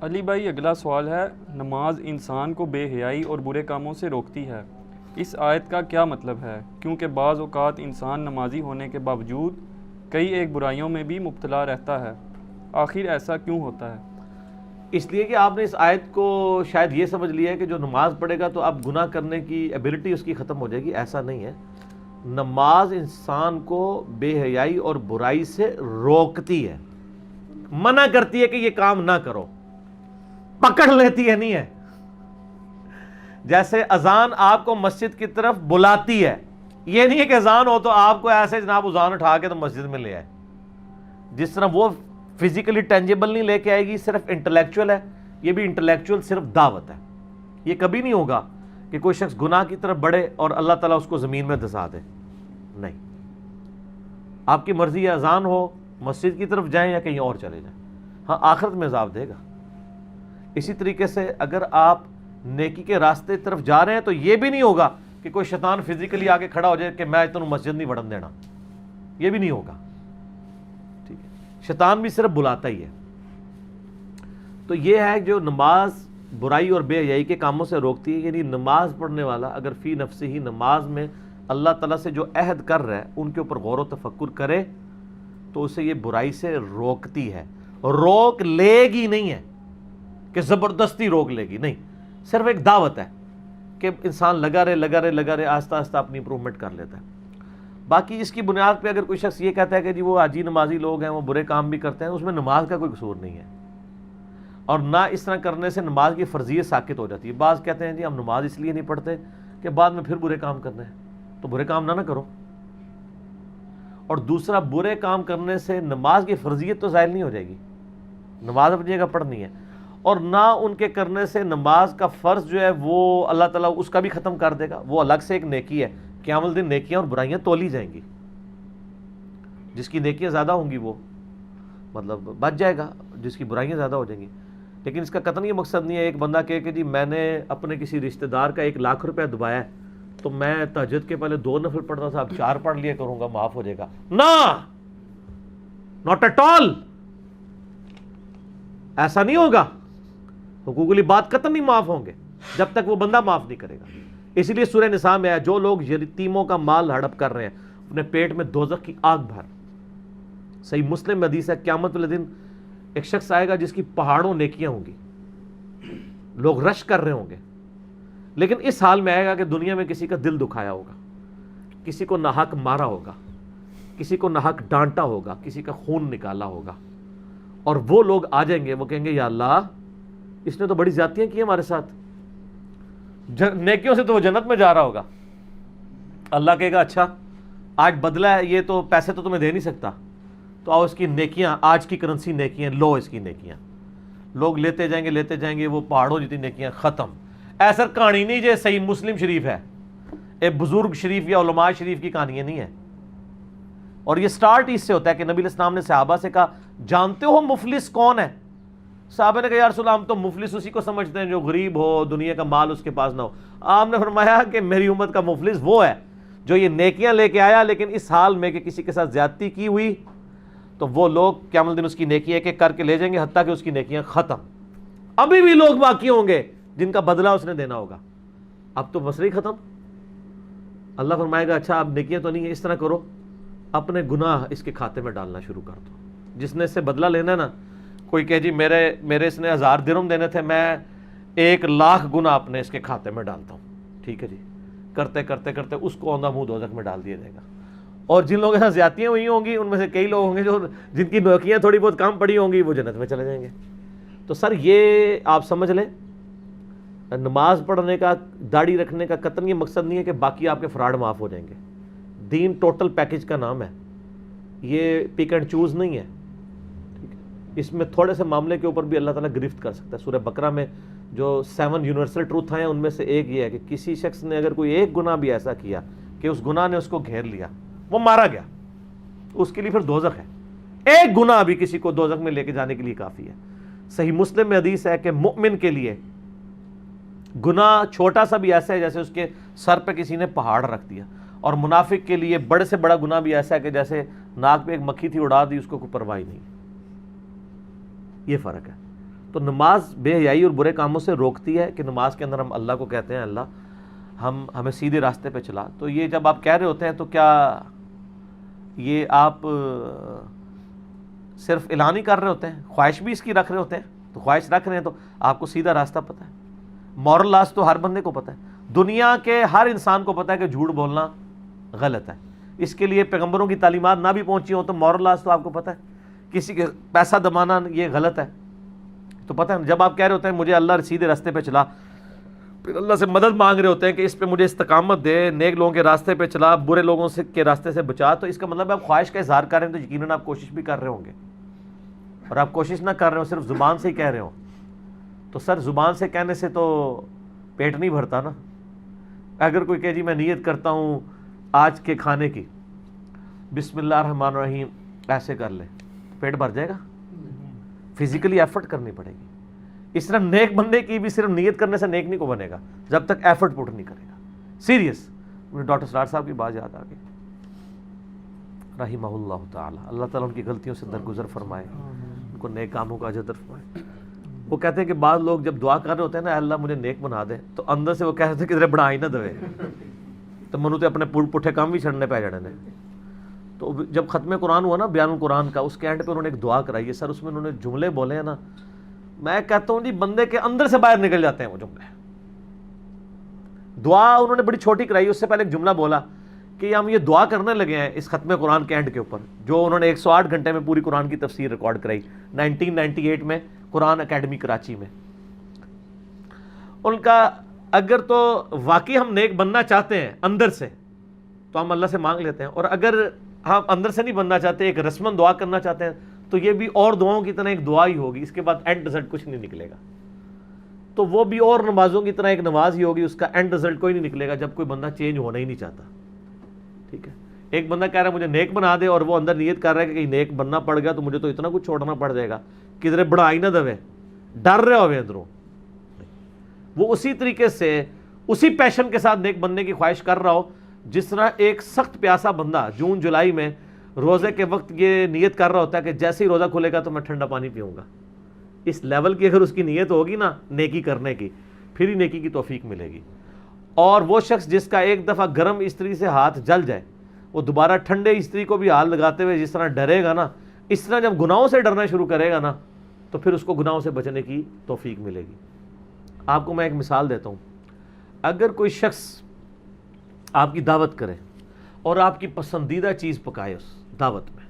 علی بھائی اگلا سوال ہے، نماز انسان کو بے حیائی اور برے کاموں سے روکتی ہے، اس آیت کا کیا مطلب ہے؟ کیونکہ بعض اوقات انسان نمازی ہونے کے باوجود کئی ایک برائیوں میں بھی مبتلا رہتا ہے، آخر ایسا کیوں ہوتا ہے؟ اس لیے کہ آپ نے اس آیت کو شاید یہ سمجھ لیا ہے کہ جو نماز پڑھے گا تو اب گناہ کرنے کی ایبلٹی اس کی ختم ہو جائے گی. ایسا نہیں ہے. نماز انسان کو بے حیائی اور برائی سے روکتی ہے، منع کرتی ہے کہ یہ کام نہ کرو، پکڑ لیتی ہے نہیں ہے. جیسے اذان آپ کو مسجد کی طرف بلاتی ہے، یہ نہیں ہے کہ اذان ہو تو آپ کو ایسے جناب اذان اٹھا کے تو مسجد میں لے آئے. جس طرح وہ فزیکلی ٹینجیبل نہیں لے کے آئے گی، صرف انٹلیکچوئل ہے، یہ بھی انٹلیکچوئل صرف دعوت ہے. یہ کبھی نہیں ہوگا کہ کوئی شخص گناہ کی طرف بڑھے اور اللہ تعالیٰ اس کو زمین میں دھسا دے. نہیں، آپ کی مرضی ہے اذان ہو مسجد کی طرف جائیں یا کہیں اور چلے جائیں. ہاں آخرت میں عذاب دے گا. اسی طریقے سے اگر آپ نیکی کے راستے طرف جا رہے ہیں تو یہ بھی نہیں ہوگا کہ کوئی شیطان فزیکلی آگے کھڑا ہو جائے کہ میں تمہیں مسجد نہیں وڑن دینا، یہ بھی نہیں ہوگا. ٹھیک ہے، شیطان بھی صرف بلاتا ہی ہے. تو یہ ہے جو نماز برائی اور بے حیائی کے کاموں سے روکتی ہے. یعنی نماز پڑھنے والا اگر فی نفسی ہی نماز میں اللہ تعالیٰ سے جو عہد کر رہا ہے ان کے اوپر غور و تفکر کرے تو اسے یہ برائی سے روکتی ہے. روک لے گی نہیں ہے کہ زبردستی روک لے گی، نہیں، صرف ایک دعوت ہے کہ انسان لگا رہے آہستہ آہستہ اپنی امپرومنٹ کر لیتا ہے. باقی اس کی بنیاد پہ اگر کوئی شخص یہ کہتا ہے کہ جی وہ حاجی نمازی لوگ ہیں وہ برے کام بھی کرتے ہیں، اس میں نماز کا کوئی قصور نہیں ہے، اور نہ اس طرح کرنے سے نماز کی فرضیت ساقط ہو جاتی ہے. بعض کہتے ہیں جی ہم نماز اس لیے نہیں پڑھتے کہ بعد میں پھر برے کام کرنے ہیں، تو برے کام نہ کرو. اور دوسرا، برے کام کرنے سے نماز کی فرضیت تو ظاہر نہیں ہو جائے گی، نماز اپنی جگہ پڑھنی ہے، اور نہ ان کے کرنے سے نماز کا فرض جو ہے وہ اللہ تعالیٰ اس کا بھی ختم کر دے گا. وہ الگ سے ایک نیکی ہے، قیامت دن نیکیاں اور برائیاں تولی جائیں گی. جس کی نیکیاں زیادہ ہوں گی وہ مطلب بچ جائے گا، جس کی برائیاں زیادہ ہو جائیں گی. لیکن اس کا قطعاً یہ مقصد نہیں ہے ایک بندہ کہے کہ جی میں نے اپنے کسی رشتہ دار کا 1,00,000 روپیہ دبایا ہے تو میں تہجد کے پہلے 2 نفل پڑھتا تھا اب 4 پڑھ لیا کروں گا معاف ہو جائے گا. ناٹ ایٹ آل، ایسا نہیں ہوگا. حقوق العباد قطعاً نہیں معاف ہوں گے جب تک وہ بندہ معاف نہیں کرے گا. اسی لیے سورہ نساء میں ہے جو لوگ یتیموں کا مال ہڑپ کر رہے ہیں اپنے پیٹ میں دوزخ کی آگ بھر. صحیح مسلم میں حدیث ہے قیامت والے دن ایک شخص آئے گا جس کی پہاڑوں نیکیاں ہوں گی، لوگ رش کر رہے ہوں گے، لیکن اس حال میں آئے گا کہ دنیا میں کسی کا دل دکھایا ہوگا، کسی کو ناحق مارا ہوگا، کسی کو ناحق ڈانٹا ہوگا، کسی کا خون نکالا ہوگا. اور وہ لوگ آ جائیں گے، وہ کہیں گے یا اللہ اس نے تو بڑی زیادتیاں کی ہمارے ساتھ، نیکیوں سے تو وہ جنت میں جا رہا ہوگا. اللہ کہے گا اچھا آج بدلہ ہے، یہ تو پیسے تو تمہیں دے نہیں سکتا، تو آؤ اس کی نیکیاں، آج کی کرنسی نیکیاں لو. اس کی نیکیاں لوگ لیتے جائیں گے، وہ پہاڑوں جتنی نیکیاں ختم. ایسا کہانی نہیں جو صحیح مسلم شریف ہے، ایک بزرگ شریف یا علماء شریف کی کہانیاں نہیں ہے. اور یہ سٹارٹ اس سے ہوتا ہے کہ نبی علیہ السلام نے صحابہ سے کہا جانتے ہو مفلس کون ہے؟ صحابہ نے کہا یا رسول اللہ ہم تو مفلس اسی کو سمجھتے ہیں جو غریب ہو، دنیا کا مال اس کے پاس نہ ہو. آپ نے فرمایا کہ میری امت کا مفلس وہ ہے جو یہ نیکیاں لے کے آیا لیکن اس حال میں کہ کسی کے ساتھ زیادتی کی ہوئی، تو وہ لوگ قیامت دن اس کی نیکی ایک ایک کر کے لے جائیں گے حتیٰ کہ اس کی نیکیاں ختم. ابھی بھی لوگ باقی ہوں گے جن کا بدلہ اس نے دینا ہوگا. اب تو مسئلہ ہی ختم. اللہ فرمائے گا اچھا اب نیکیاں تو نہیں ہے، اس طرح کرو اپنے گناہ اس کے کھاتے میں ڈالنا شروع کر دو. جس نے اس سے بدلہ لینا ہے نا، کوئی کہے جی میرے اس نے 1000 درہم دینے تھے، میں 1,00,000 گنا اپنے اس کے کھاتے میں ڈالتا ہوں. ٹھیک ہے جی، کرتے کرتے کرتے اس کو اوندھا منہ دوزخ میں ڈال دیا جائے گا. اور جن لوگوں کے ساتھ زیادتیاں ہوئی ہوں گی ان میں سے کئی لوگ ہوں گے جو جن کی نیکیاں تھوڑی بہت کم پڑی ہوں گی وہ جنت میں چلے جائیں گے. تو سر یہ آپ سمجھ لیں نماز پڑھنے کا، داڑھی رکھنے کا قطعاً یہ مقصد نہیں ہے کہ باقی آپ کے فراڈ معاف ہو جائیں گے. دین ٹوٹل پیکج کا نام ہے، یہ پک اینڈ چوز نہیں ہے. اس میں تھوڑے سے معاملے کے اوپر بھی اللہ تعالیٰ گرفت کر سکتا ہے. سورہ بقرہ میں جو 7 یونیورسل ٹروتھ ہیں ان میں سے ایک یہ ہے کہ کسی شخص نے اگر کوئی ایک گناہ بھی ایسا کیا کہ اس گناہ نے اس کو گھیر لیا، وہ مارا گیا، اس کے لیے پھر دوزخ ہے. ایک گناہ بھی کسی کو دوزخ میں لے کے جانے کے لیے کافی ہے. صحیح مسلم میں حدیث ہے کہ مؤمن کے لیے گناہ چھوٹا سا بھی ایسا ہے جیسے اس کے سر پہ کسی نے پہاڑ رکھ دیا، اور منافق کے لیے بڑے سے بڑا گناہ بھی ایسا ہے کہ جیسے ناک پہ ایک مکھی تھی اڑا دی، اس کو کوئی پرواہ نہیں. یہ فرق ہے. تو نماز بے حیائی اور برے کاموں سے روکتی ہے کہ نماز کے اندر ہم اللہ کو کہتے ہیں اللہ ہمیں سیدھے راستے پہ چلا. تو یہ جب آپ کہہ رہے ہوتے ہیں تو کیا یہ آپ صرف اعلان ہی کر رہے ہوتے ہیں, خواہش بھی اس کی رکھ رہے ہوتے ہیں؟ تو خواہش رکھ رہے ہیں تو آپ کو سیدھا راستہ پتہ ہے. مورل لاز تو ہر بندے کو پتہ ہے, دنیا کے ہر انسان کو پتہ ہے کہ جھوٹ بولنا غلط ہے. اس کے لیے پیغمبروں کی تعلیمات نہ بھی پہنچی ہوں تو مورل لاز تو آپ کو پتہ ہے. کسی کے پیسہ دمانا یہ غلط ہے تو پتہ ہے. جب آپ کہہ رہے ہوتے ہیں مجھے اللہ سیدھے راستے پہ چلا, پھر اللہ سے مدد مانگ رہے ہوتے ہیں کہ اس پہ مجھے استقامت دے, نیک لوگوں کے راستے پہ چلا, برے لوگوں سے کے راستے سے بچا, تو اس کا مطلب ہے آپ خواہش کا اظہار کر رہے ہیں تو یقیناً آپ کوشش بھی کر رہے ہوں گے. اور آپ کوشش نہ کر رہے ہو, صرف زبان سے ہی کہہ رہے ہو, تو سر زبان سے کہنے سے تو پیٹ نہیں بھرتا نا. اگر کوئی کہ جی میں نیت کرتا ہوں آج کے کھانے کی, بسم اللہ الرحمن الرحیم ایسے کر لے, پیٹ بھر جائے گا؟ فزیکلی ایفرٹ کرنی پڑے گی. اس طرح نیک بندے کی بھی صرف نیت کرنے سے نیک نہیں کو بنے گا جب تک ایفرٹ پٹ نہیں کرے گا. سیریس. مجھے ڈاکٹر سراج صاحب کی بات یاد آ گئی رحمہ اللہ تعالی, اللہ تعالیٰ ان کی غلطیوں سے درگزر فرمائے, ان کو نیک کاموں کا اجر فرمائے. وہ کہتے ہیں کہ بعض لوگ جب دعا کر رہے ہوتے ہیں نا اللہ مجھے نیک بنا دے, تو اندر سے وہ کہہ رہے تھے کدھر بنا ہی نہ دوے, تو منو تے اپنے پٹھے کام بھی چھڑنے پہ جڑے نے. تو جب ختم قرآن ہوا نا بیان القرآن کا, اس کے اینڈ پہ انہوں نے ایک دعا کرائی ہے سر, اس میں انہوں نے جملے بولے ہیں نا, میں کہتا ہوں جی بندے کے اندر سے باہر نکل جاتے ہیں وہ جملے. دعا انہوں نے بڑی چھوٹی کرائی, اس سے پہلے ایک جملہ بولا کہ ہم یہ دعا کرنے لگے ہیں اس ختم قرآن کے اینڈ کے اوپر, جو انہوں نے 108 گھنٹے میں پوری قرآن کی تفسیر ریکارڈ کرائی 1998 میں قرآن اکیڈمی کراچی میں. ان کا اگر تو واقعی ہم نیک بننا چاہتے ہیں اندر سے تو ہم اللہ سے مانگ لیتے ہیں, اور اگر ہم اندر سے نہیں بننا چاہتے, ایک رسمن دعا کرنا چاہتے ہیں, تو یہ بھی اور دعاؤں کی طرح ایک دعا ہی ہوگی, اس کے بعد اینڈ رزلٹ کچھ نہیں نکلے گا. تو وہ بھی اور نمازوں کی طرح ایک نماز ہی ہوگی, اس کا اینڈ رزلٹ کوئی نہیں نکلے گا جب کوئی بندہ چینج ہونا ہی نہیں چاہتا. ٹھیک ہے, ایک بندہ کہہ رہا ہے مجھے نیک بنا دے, اور وہ اندر نیت کر رہا ہے کہ کہیں نیک بننا پڑ گیا تو مجھے تو اتنا کچھ چھوڑنا پڑ جائے گا, کدھر بڑھا ہی نہ دوے, ڈر رہے ہوئے اندروں. وہ اسی طریقے سے اسی پیشن کے ساتھ نیک بننے کی خواہش کر رہا ہو جس طرح ایک سخت پیاسا بندہ جون جولائی میں روزے کے وقت یہ نیت کر رہا ہوتا ہے کہ جیسے ہی روزہ کھلے گا تو میں ٹھنڈا پانی پیوں گا. اس لیول کی اگر اس کی نیت ہوگی نا نیکی کرنے کی, پھر ہی نیکی کی توفیق ملے گی. اور وہ شخص جس کا ایک دفعہ گرم استری سے ہاتھ جل جائے, وہ دوبارہ ٹھنڈے استری کو بھی ہاتھ لگاتے ہوئے جس طرح ڈرے گا نا, اس طرح جب گناہوں سے ڈرنا شروع کرے گا نا تو پھر اس کو گناہوں سے بچنے کی توفیق ملے گی. آپ کو میں ایک مثال دیتا ہوں. اگر کوئی شخص آپ کی دعوت کرے اور آپ کی پسندیدہ چیز پکائے اس دعوت میں,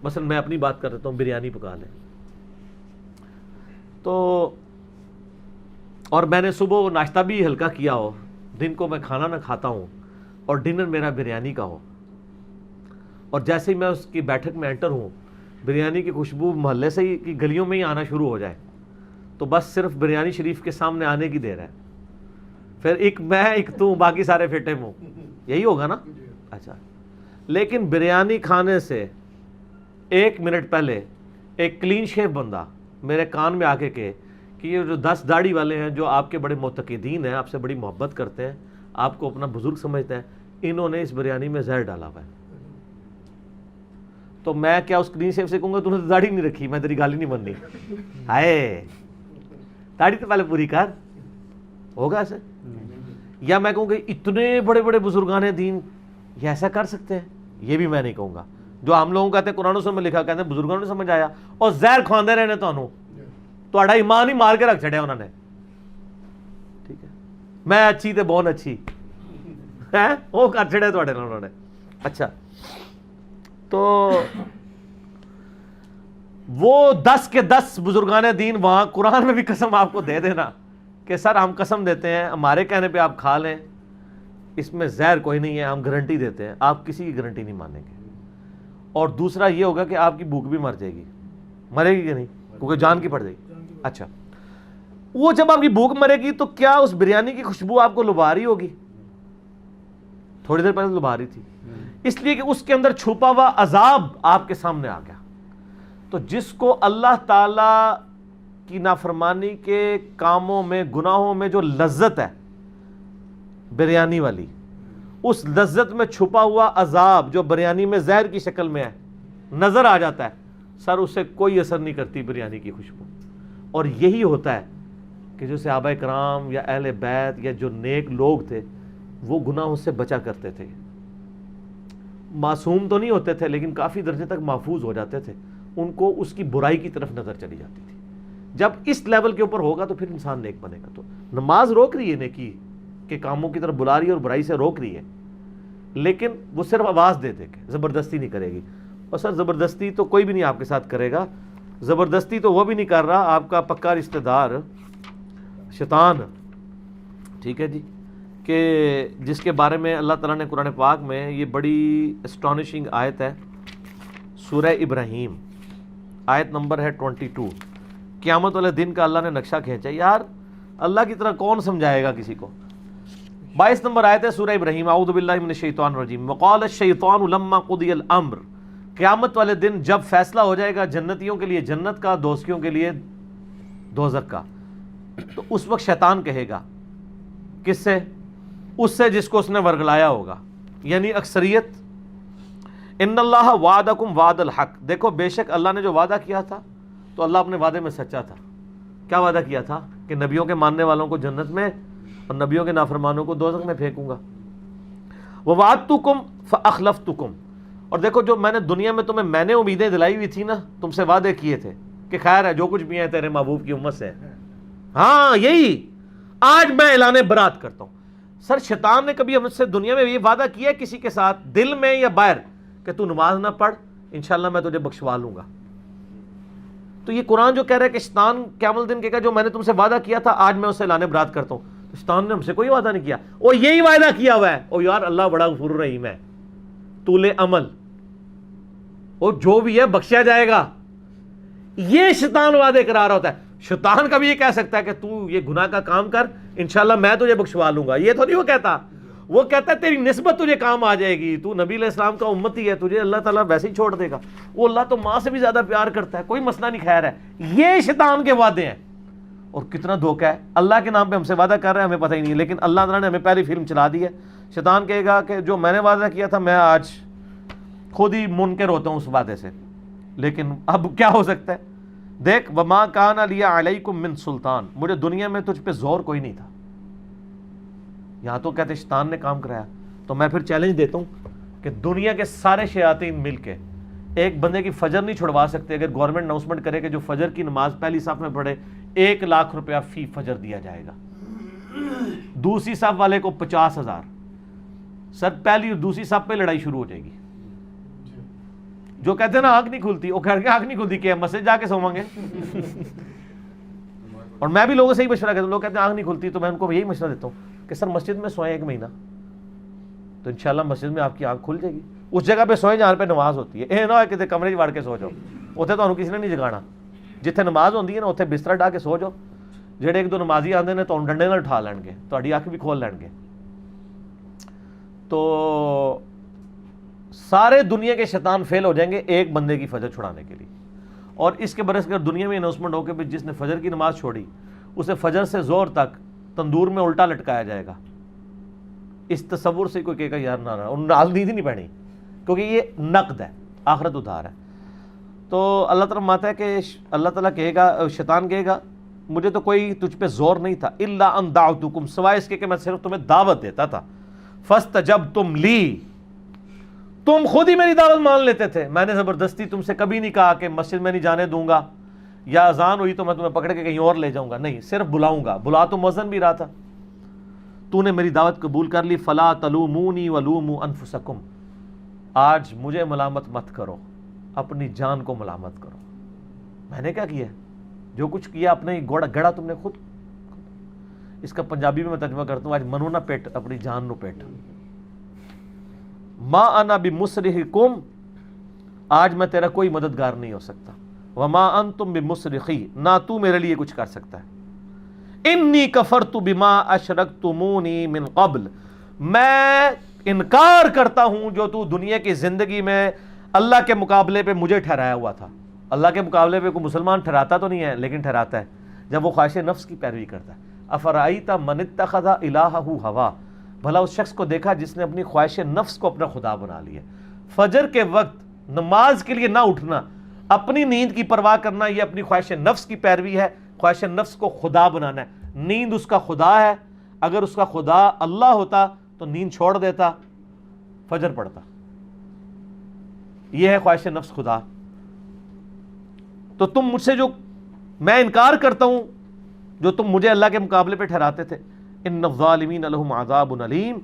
مثلا میں اپنی بات کر رہتا ہوں, بریانی پکا لیں, تو اور میں نے صبح ناشتہ بھی ہلکا کیا ہو, دن کو میں کھانا نہ کھاتا ہوں, اور ڈنر میرا بریانی کا ہو, اور جیسے ہی میں اس کی بیٹھک میں انٹر ہوں بریانی کی خوشبو محلے سے ہی کی گلیوں میں ہی آنا شروع ہو جائے, تو بس صرف بریانی شریف کے سامنے آنے کی دیر ہے, پھر ایک میں ایک تو باقی سارے پھٹے منہ, یہی ہوگا نا. اچھا, لیکن بریانی کھانے سے 1 منٹ پہلے ایک کلین شیف بندہ میرے کان میں آ کے کہ یہ جو 10 داڑھی والے ہیں جو آپ کے بڑے معتقدین ہیں, آپ سے بڑی محبت کرتے ہیں, آپ کو اپنا بزرگ سمجھتے ہیں, انہوں نے اس بریانی میں زہر ڈالا ہوا ہے, تو میں کیا اس کلین شیف سے کہوں گا تو نے داڑھی نہیں رکھی, میں تیری گالی نہیں بننی, ہائے داڑھی تو پہلے پوری کر, ہوگا ایسے؟ یا میں کہوں کہ اتنے بڑے بڑے بزرگان دین یہ ایسا کر سکتے ہیں, یہ بھی میں نہیں کہوں گا. جو ہم لوگوں کہتے ہیں قرآن و سنت میں لکھا, کہتے ہیں بزرگوں نے سمجھ آیا, اور زہر کھواندے رہنے تو ایمان ہی مار کے رکھ چھڑیا انہوں نے. ٹھیک ہے, میں اچھی تے بہت اچھی ہے وہ کر چھڑے تھوڑے انہوں نے. اچھا, تو وہ 10 کے 10 بزرگان دین وہاں قرآن میں بھی قسم آپ کو دے دینا کہ سر ہم قسم دیتے ہیں, ہمارے کہنے پہ آپ کھا لیں, اس میں زہر کوئی نہیں ہے, ہم گارنٹی دیتے ہیں, آپ کسی کی گارنٹی نہیں مانیں گے. اور دوسرا یہ ہوگا کہ آپ کی بھوک بھی مر جائے گی, مرے گی کہ نہیں, کیونکہ جان کی پڑ جائے گی. اچھا, وہ جب آپ کی بھوک مرے گی تو کیا اس بریانی کی خوشبو آپ کو لبھا رہی ہوگی؟ تھوڑی دیر پہلے لبھا رہی تھی, اس لیے کہ اس کے اندر چھپا ہوا عذاب آپ کے سامنے آ گیا. تو جس کو اللہ تعالی کی نافرمانی کے کاموں میں, گناہوں میں جو لذت ہے بریانی والی, اس لذت میں چھپا ہوا عذاب جو بریانی میں زہر کی شکل میں ہے نظر آ جاتا ہے, سر اس سے کوئی اثر نہیں کرتی بریانی کی خوشبو. اور یہی ہوتا ہے کہ جو صحابہ کرام یا اہل بیت یا جو نیک لوگ تھے وہ گناہوں سے بچا کرتے تھے. معصوم تو نہیں ہوتے تھے لیکن کافی درجے تک محفوظ ہو جاتے تھے. ان کو اس کی برائی کی طرف نظر چلی جاتی تھی. جب اس لیول کے اوپر ہوگا تو پھر انسان نیک بنے گا. تو نماز روک رہی ہے نیکی کے کاموں کی طرف بلا رہی ہے اور برائی سے روک رہی ہے, لیکن وہ صرف آواز دے دے کے, زبردستی نہیں کرے گی. اور سر زبردستی تو کوئی بھی نہیں آپ کے ساتھ کرے گا. زبردستی تو وہ بھی نہیں کر رہا, آپ کا پکا رشتہ دار شیطان, ٹھیک ہے جی, کہ جس کے بارے میں اللہ تعالیٰ نے قرآن پاک میں یہ بڑی اسٹانشنگ آیت ہے, سورہ ابراہیم آیت نمبر ہے 22. قیامت والے دن کا اللہ نے نقشہ کھینچا. یار اللہ کی طرح کون سمجھائے گا کسی کو. 22 نمبر آیت ہے سورہ ابراہیم, اعوذ باللہ من الشیطان الرجیم, وقال الشیطان لما قضی الامر. قیامت والے دن جب فیصلہ ہو جائے گا جنتیوں کے لیے جنت کا, دوزخیوں کے لیے دوزخ کا, تو اس وقت شیطان کہے گا کس سے؟ اس سے جس کو اس نے ورگلایا ہوگا, یعنی اکثریت. ان اللہ وعدکم وعد الحق, دیکھو بے شک اللہ نے جو وعدہ کیا تھا تو اللہ اپنے وعدے میں سچا تھا. کیا وعدہ کیا تھا؟ کہ نبیوں کے ماننے والوں کو جنت میں اور نبیوں کے نافرمانوں کو دوزخ میں پھینکوں گا. ووعدتکم فاخلفتکم, اور دیکھو جو میں نے دنیا میں تمہیں میں نے امیدیں دلائی ہوئی تھی نا, تم سے وعدے کیے تھے کہ خیر ہے جو کچھ بھی ہے تیرے محبوب کی امت سے, ہاں یہی آج میں اعلان برات کرتا ہوں. سر شیطان نے کبھی ہم سے دنیا میں یہ وعدہ کیا ہے کسی کے ساتھ, دل میں یا باہر, کہ تو نماز نہ پڑھ انشاءاللہ میں تجھے بخشوا لوں گا. تو یہ قرآن جو کہہ رہا ہے کہ شیطان قیامت الدین کہے گا جو میں نے تم سے وعدہ کیا تھا آج میں اسے اعلان برات کرتا ہوں. تو شیطان نے ہم سے کوئی وعدہ نہیں کیا, وہ یہی وعدہ کیا ہوا ہے, او یار اللہ بڑا غفور رحیم ہے, طول عمل, وہ جو بھی ہے بخشا جائے گا. یہ شیطان وعدے کرا رہا ہوتا ہے. شیطان کبھی یہ کہہ سکتا ہے کہ تو یہ گناہ کا کام کر انشاءاللہ میں تجھے بخشوا لوں گا, یہ تو نہیں وہ کہتا. وہ کہتا ہے تیری نسبت تجھے کام آ جائے گی, تو نبی علیہ السلام کا امتی ہے, تجھے اللہ تعالیٰ ویسے ہی چھوڑ دے گا. وہ اللہ تو ماں سے بھی زیادہ پیار کرتا ہے, کوئی مسئلہ نہیں, خیر ہے. یہ شیطان کے وعدے ہیں. اور کتنا دھوکہ ہے, اللہ کے نام پہ ہم سے وعدہ کر رہے ہیں ہمیں پتہ ہی نہیں, لیکن اللہ تعالیٰ نے ہمیں پہلی فلم چلا دی ہے. شیطان کہے گا کہ جو میں نے وعدہ کیا تھا میں آج خود ہی منکر ہوتا ہوں اس وعدے سے, لیکن اب کیا ہو سکتا ہے. دیکھ وما کان لی علیکم من سلطان, مجھے دنیا میں تجھ پہ زور کوئی نہیں تھا. یہاں تو کہتے شیطان نے کام کرایا. تو میں پھر چیلنج دیتا ہوں کہ دنیا کے سارے شیاطین مل کے ایک بندے کی فجر نہیں چھڑوا سکتے. اگر گورنمنٹ اناؤنسمنٹ کرے کہ جو فجر کی نماز پہلی صف میں پڑھے 1 لاکھ روپیہ فی فجر دیا جائے گا, دوسری صف والے کو 50,000. سر پہلی اور دوسری صف پہ لڑائی شروع ہو جائے گی. جو کہتے ہیں نا آنکھ نہیں کھلتی, وہ کہہ کے آنکھ نہیں کھلتی کہ مسجد جا کے سوئیں گے. اور میں بھی لوگوں سے ہی مشورہ کرتا ہوں, لوگ کہتے ہیں آنکھ نہیں کھلتی, تو میں ان کو یہی مشورہ دیتا ہوں کہ سر مسجد میں سوئیں 1 مہینہ, تو انشاءاللہ مسجد میں آپ کی آنکھ کھل جائے گی. اس جگہ پہ سوئیں جہاں پہ نماز ہوتی ہے. اے نہ کہ کمرے وڑ کے سو جاؤ, اتنے تو کسی نے نہیں جگانا. جتنے نماز ہوتی ہے نا اتنے بستر ڈا کے سو جاؤ. جہے 1-2 نمازی آتے ہیں تو ڈنڈے نال اٹھا لین گے, تہاڈی اکھ بھی کھول لین گے. تو سارے دنیا کے شیطان فیل ہو جائیں گے ایک بندے کی فجر چھڑانے کے لیے. اور اس کے برعکس اگر دنیا میں اناؤنسمنٹ ہو کہ جس نے فجر کی نماز چھوڑی اسے فجر سے زور تک تندور میں الٹا لٹکایا جائے گا. اس تصور سے کوئی کہے گا یار نہ نال نیند نہیں پڑنی, کیونکہ یہ نقد ہے, آخرت ادھار ہے. تو اللہ تعالیٰ ماتا ہے کہ اللہ تعالیٰ کہے گا, شیطان کہے گا مجھے تو کوئی تجھ پہ زور نہیں تھا, الا ان دعوتکم, سوائے اس کے کہ میں صرف تمہیں دعوت دیتا تھا. فاستجبتم لی, تم خود ہی میری دعوت مان لیتے تھے. میں نے زبردستی تم سے کبھی نہیں کہا کہ مسجد میں نہیں جانے دوں گا, یا اذان ہوئی تو میں تمہیں پکڑ کے کہیں اور لے جاؤں گا, نہیں, صرف بلاؤں گا. بلا تو مؤذن بھی رہا تھا. تو نے میری دعوت قبول کر لی. فلا تلومونی ولوموا انفسکم, آج مجھے ملامت مت کرو, اپنی جان کو ملامت کرو. میں نے کیا کیا؟ جو کچھ کیا اپنے گڑا تم نے خود. اس کا پنجابی میں ترجمہ کرتا ہوں, آج منو نہ پیٹ, اپنی جان نو پیٹ. ما انا بمصرخکم, آج میں تیرا کوئی مددگار نہیں ہو سکتا. وما انتم بمصرخی, نہ تو میرے لیے کچھ کر سکتا ہے. انی کفرت بما اشرکتمونی من قبل, میں انکار کرتا ہوں جو تو دنیا کی زندگی میں اللہ کے مقابلے پہ مجھے ٹھہرایا ہوا تھا. اللہ کے مقابلے پہ کوئی مسلمان ٹھہراتا تو نہیں ہے, لیکن ٹھہراتا ہے جب وہ خواہش نفس کی پیروی کرتا ہے. افرائیت من اتخذ الہہ ہوا, بھلا اس شخص کو دیکھا جس نے اپنی خواہش نفس کو اپنا خدا بنا لیا. فجر کے وقت نماز کے لیے نہ اٹھنا, اپنی نیند کی پرواہ کرنا, یہ اپنی خواہش نفس کی پیروی ہے. خواہش نفس کو خدا بنانا ہے. نیند اس کا خدا ہے. اگر اس کا خدا اللہ ہوتا تو نیند چھوڑ دیتا, فجر پڑھتا. یہ ہے خواہش نفس خدا. تو تم مجھ سے جو میں انکار کرتا ہوں, جو تم مجھے اللہ کے مقابلے پہ ٹھہراتے تھے, ان الظالمین لہم عذاب علیم,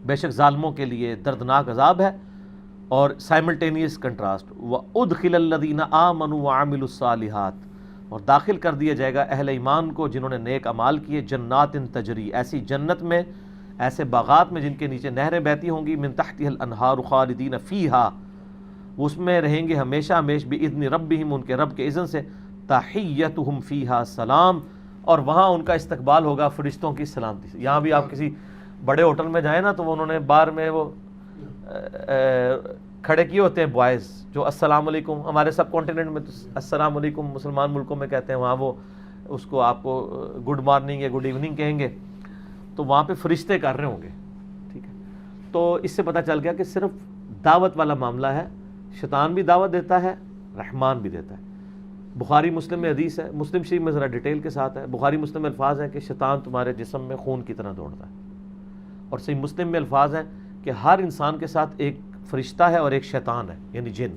بے شک ظالموں کے لیے دردناک عذاب ہے. اور سائملٹینیس کنٹراسٹ, وَأُدْخِلَ الَّذِينَ آمَنُوا وَعَمِلُوا الصَّالِحَاتِ, اور داخل کر دیا جائے گا اہل ایمان کو جنہوں نے نیک اعمال کیے, جنات تجری, ایسی جنت میں, ایسے باغات میں جن کے نیچے نہریں بہتی ہوں گی, من تحتها الانہار خالدین فیہا, وہ اس میں رہیں گے ہمیشہ ہمیش, باذن ربہم, ان کے رب کے اذن سے, تحیتہم فیہا سلام, اور وہاں ان کا استقبال ہوگا فرشتوں کی سلامتی سے. یہاں بھی آپ کسی بڑے ہوٹل میں جائیں نا, تو انہوں نے بار میں وہ کھڑے کیے ہوتے ہیں بوائز, جو السلام علیکم, ہمارے سب کانٹیننٹ میں تو السلام علیکم مسلمان ملکوں میں کہتے ہیں, وہاں وہ اس کو آپ کو گڈ مارننگ یا گڈ ایوننگ کہیں گے. تو وہاں پہ فرشتے کر رہے ہوں گے. ٹھیک ہے, تو اس سے پتہ چل گیا کہ صرف دعوت والا معاملہ ہے. شیطان بھی دعوت دیتا ہے, رحمان بھی دیتا ہے. بخاری مسلم میں حدیث ہے, مسلم شریف میں ذرا ڈیٹیل کے ساتھ ہے. بخاری مسلم میں الفاظ ہیں کہ شیطان تمہارے جسم میں خون کی طرح دوڑتا ہے, اور صحیح مسلم میں الفاظ ہیں کہ ہر انسان کے ساتھ ایک فرشتہ ہے اور ایک شیطان ہے, یعنی جن.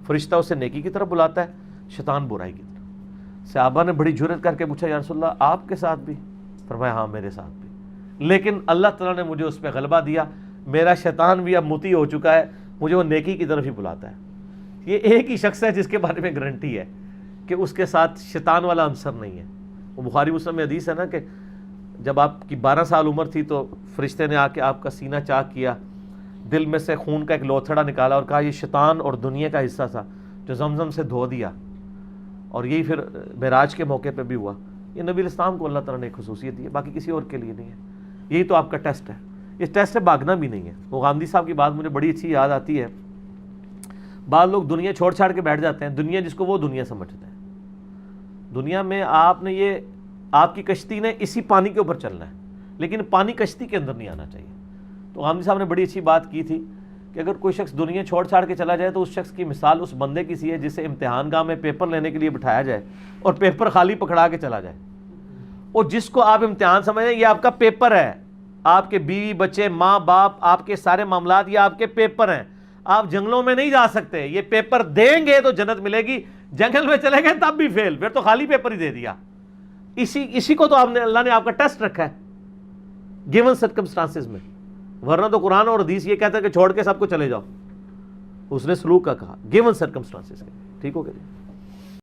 فرشتہ اسے نیکی کی طرف بلاتا ہے, شیطان برائی کی طرف. صحابہ نے بڑی جرأت کر کے پوچھا, یا رسول اللہ آپ کے ساتھ بھی؟ فرمایا ہاں میرے ساتھ بھی, لیکن اللہ تعالیٰ نے مجھے اس پہ غلبہ دیا, میرا شیطان بھی اب مطیع ہو چکا ہے, مجھے وہ نیکی کی طرف ہی بلاتا ہے. یہ ایک ہی شخص ہے جس کے بارے میں گارنٹی ہے کہ اس کے ساتھ شیطان والا عنصر نہیں ہے. وہ بخاری مسلم میں حدیث ہے نا کہ جب آپ کی 12 سال عمر تھی تو فرشتے نے آ کے آپ کا سینہ چاک کیا, دل میں سے خون کا ایک لوتھڑا نکالا اور کہا یہ شیطان اور دنیا کا حصہ تھا جو زمزم سے دھو دیا. اور یہی پھر معراج کے موقع پہ بھی ہوا. یہ نبی الاسلام کو اللہ تعالیٰ نے ایک خصوصیت دی ہے, باقی کسی اور کے لیے نہیں ہے. یہی تو آپ کا ٹیسٹ ہے. اس ٹیسٹ سے بھاگنا بھی نہیں ہے. وہ غامدی صاحب کی بات مجھے بڑی اچھی یاد آتی ہے. بعض لوگ دنیا چھوڑ چھاڑ کے بیٹھ جاتے ہیں, دنیا جس کو وہ دنیا سمجھتے ہیں. دنیا میں آپ نے یہ, آپ کی کشتی نے اسی پانی کے اوپر چلنا ہے, لیکن پانی کشتی کے اندر نہیں آنا چاہیے. تو غامدی صاحب نے بڑی اچھی بات کی تھی کہ اگر کوئی شخص دنیا چھوڑ چھاڑ کے چلا جائے تو اس شخص کی مثال اس بندے کی سی ہے جسے امتحان گاہ میں پیپر لینے کے لیے بٹھایا جائے اور پیپر خالی پکڑا کے چلا جائے. اور جس کو آپ امتحان سمجھیں یہ آپ کا پیپر ہے, آپ کے بیوی بچے ماں باپ آپ کے سارے معاملات یہ آپ کے پیپر ہیں. آپ جنگلوں میں نہیں جا سکتے, یہ پیپر دیں گے تو جنت ملے گی, جنگل میں چلے گئے تب بھی فیل, پھر تو خالی پیپر ہی دے دیا. اسی کو تو آپ نے, اللہ نے آپ کا ٹیسٹ رکھا ہے گیون سرکمسٹانسز میں. ورنہ تو قرآن اور حدیث یہ کہتا ہے کہ چھوڑ کے سب کو چلے جاؤ. اس نے سلوک کا کہا گیون سرکمسٹانسز. ٹھیک ہو گیا جی.